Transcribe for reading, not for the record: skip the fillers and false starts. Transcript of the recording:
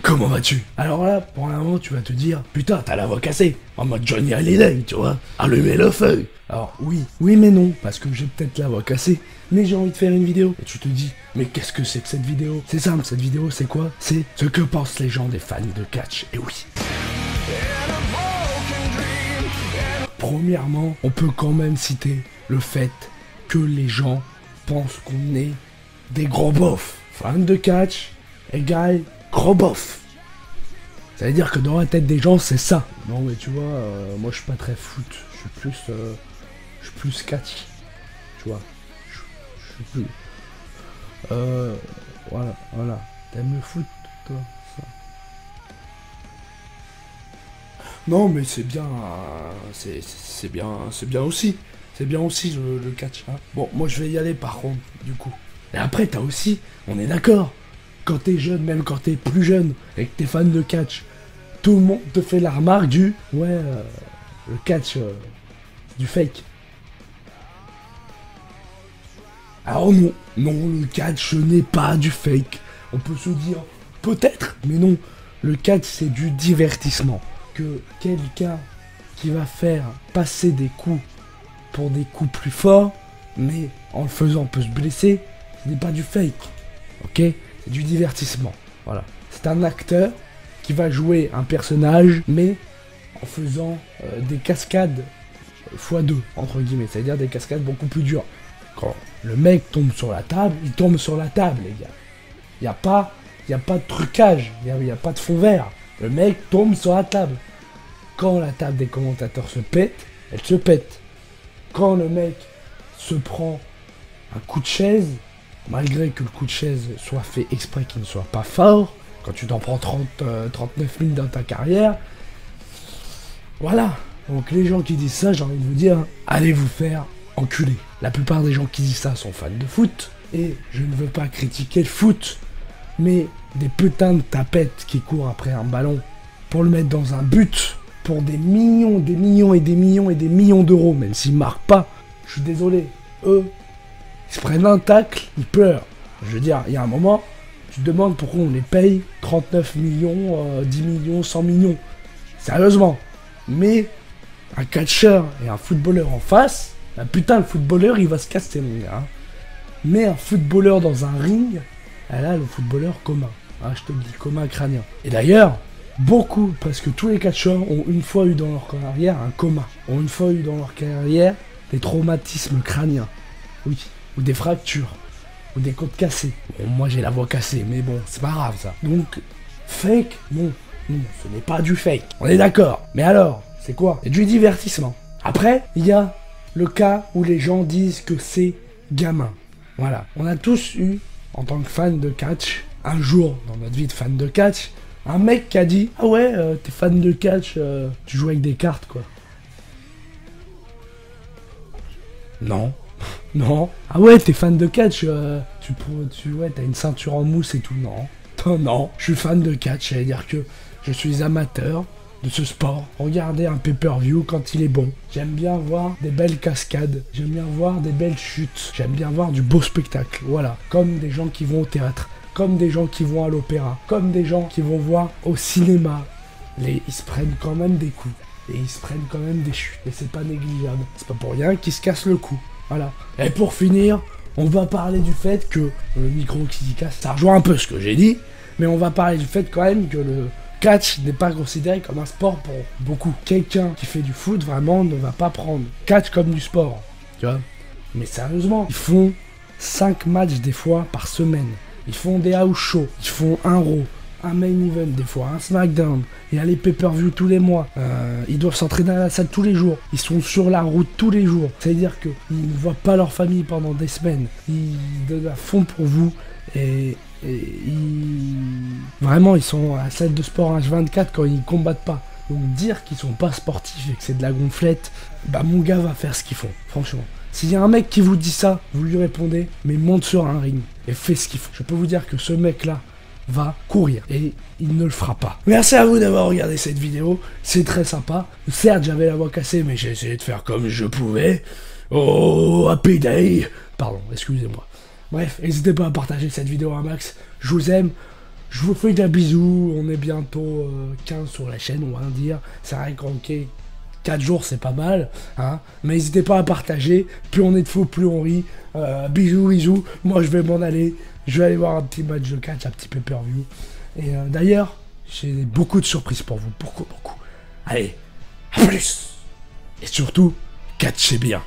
comment vas-tu? Alors là, pour un moment, tu vas te dire, putain, t'as la voix cassée, en mode Johnny Hallyday, tu vois, allumez le feu. Alors oui mais non, parce que j'ai peut-être la voix cassée, mais j'ai envie de faire une vidéo. Et tu te dis, mais qu'est-ce que c'est que cette vidéo? C'est simple, cette vidéo, c'est quoi? C'est ce que pensent les gens des fans de catch, et oui. Premièrement, on peut quand même citer le fait que les gens pensent qu'on est des gros bofs. Fan de catch égale gros bof. Ça veut dire que dans la tête des gens, c'est ça. Non mais tu vois, moi je suis pas très foot. Je suis plus catch. Tu vois. Je suis plus... Voilà. T'aimes le foot, toi, ça. Non mais c'est bien, c'est bien aussi. C'est bien aussi le catch. Hein. Bon, moi je vais y aller par contre, du coup. Et après, t'as aussi, on est d'accord, quand t'es jeune, même quand t'es plus jeune, et que t'es fan de catch, tout le monde te fait la remarque du « Ouais, le catch, du fake ». Alors non, le catch n'est pas du fake. On peut se dire, peut-être, mais non. Le catch, c'est du divertissement. Que quelqu'un qui va faire passer des coups pour des coups plus forts, mais en le faisant peut se blesser, ce n'est pas du fake, ok? C'est du divertissement, voilà. C'est un acteur qui va jouer un personnage, mais en faisant des cascades x2, entre guillemets, c'est-à-dire des cascades beaucoup plus dures. Quand le mec tombe sur la table, il tombe sur la table, les gars. Il n'y a pas de trucage, il n'y a pas de fond vert. Le mec tombe sur la table. Quand la table des commentateurs se pète, elle se pète. Quand le mec se prend un coup de chaise, malgré que le coup de chaise soit fait exprès qu'il ne soit pas fort, quand tu t'en prends 39 000 dans ta carrière, voilà. Donc les gens qui disent ça, j'ai envie de vous dire, allez vous faire enculer. La plupart des gens qui disent ça sont fans de foot, et je ne veux pas critiquer le foot, mais des putains de tapettes qui courent après un ballon pour le mettre dans un but, pour des millions d'euros, même s'ils marquent pas, je suis désolé, eux, ils se prennent un tacle, ils pleurent. Je veux dire, il y a un moment, tu te demandes pourquoi on les paye 39 millions, 10 millions, 100 millions. Sérieusement. Mais un catcheur et un footballeur en face, bah putain, le footballeur, il va se casser, mon gars. Hein. Mais un footballeur dans un ring, là, le footballeur coma. Ah, je te le dis, coma crânien. Et d'ailleurs, beaucoup, parce que tous les catcheurs ont une fois eu dans leur carrière un coma. Ont une fois eu dans leur carrière des traumatismes crâniens. Oui. Ou des fractures, ou des côtes cassées. Bon, moi j'ai la voix cassée, mais bon, c'est pas grave ça. Donc, fake, non, ce n'est pas du fake. On est d'accord. Mais alors, c'est quoi? C'est du divertissement. Après, il y a le cas où les gens disent que c'est gamin. Voilà. On a tous eu, en tant que fan de catch, un jour dans notre vie de fan de catch, un mec qui a dit « Ah ouais, t'es fan de catch, tu joues avec des cartes, quoi. » Non. Non. Ah ouais, t'es fan de catch, t'as une ceinture en mousse et tout. Non. Non, je suis fan de catch, c'est-à-dire que je suis amateur de ce sport. Regardez un pay-per-view quand il est bon. J'aime bien voir des belles cascades, j'aime bien voir des belles chutes, j'aime bien voir du beau spectacle, voilà. Comme des gens qui vont au théâtre, comme des gens qui vont à l'opéra, comme des gens qui vont voir au cinéma. Ils se prennent quand même des coups, et ils se prennent quand même des chutes, et c'est pas négligeable. C'est pas pour rien qu'ils se cassent le cou. Voilà. Et pour finir, on va parler du fait que le micro qui s'y casse, ça rejoint un peu ce que j'ai dit, mais on va parler du fait quand même que le catch n'est pas considéré comme un sport pour beaucoup. Quelqu'un qui fait du foot, vraiment, ne va pas prendre catch comme du sport, tu vois. Mais sérieusement, ils font 5 matchs des fois par semaine. Ils font des house shows, ils font un Raw, un main event des fois, un SmackDown, il y a les pay-per-view tous les mois, ils doivent s'entraîner à la salle tous les jours, ils sont sur la route tous les jours, c'est-à-dire qu'ils ne voient pas leur famille pendant des semaines, ils donnent à fond pour vous, et vraiment ils sont à la salle de sport H24 quand ils combattent pas. Donc dire qu'ils sont pas sportifs et que c'est de la gonflette, bah mon gars va faire ce qu'ils font, franchement. S'il y a un mec qui vous dit ça, vous lui répondez, mais monte sur un ring et fais ce qu'il faut. Je peux vous dire que ce mec-là va courir et il ne le fera pas. Merci à vous d'avoir regardé cette vidéo, c'est très sympa. Certes, j'avais la voix cassée, mais j'ai essayé de faire comme je pouvais. Oh, happy day. Pardon, excusez-moi. Bref, n'hésitez pas à partager cette vidéo à max. Je vous aime. Je vous fais des bisous. On est bientôt 15 sur la chaîne, on va dire. C'est vrai qu'en 4 jours, c'est pas mal. Hein, mais n'hésitez pas à partager. Plus on est de fous, plus on rit. Bisous, bisous. Moi, je vais m'en aller. Je vais aller voir un petit match de catch, un petit pay-per-view. Et d'ailleurs, j'ai beaucoup de surprises pour vous. Beaucoup, beaucoup. Allez, à plus. Et surtout, catchez bien.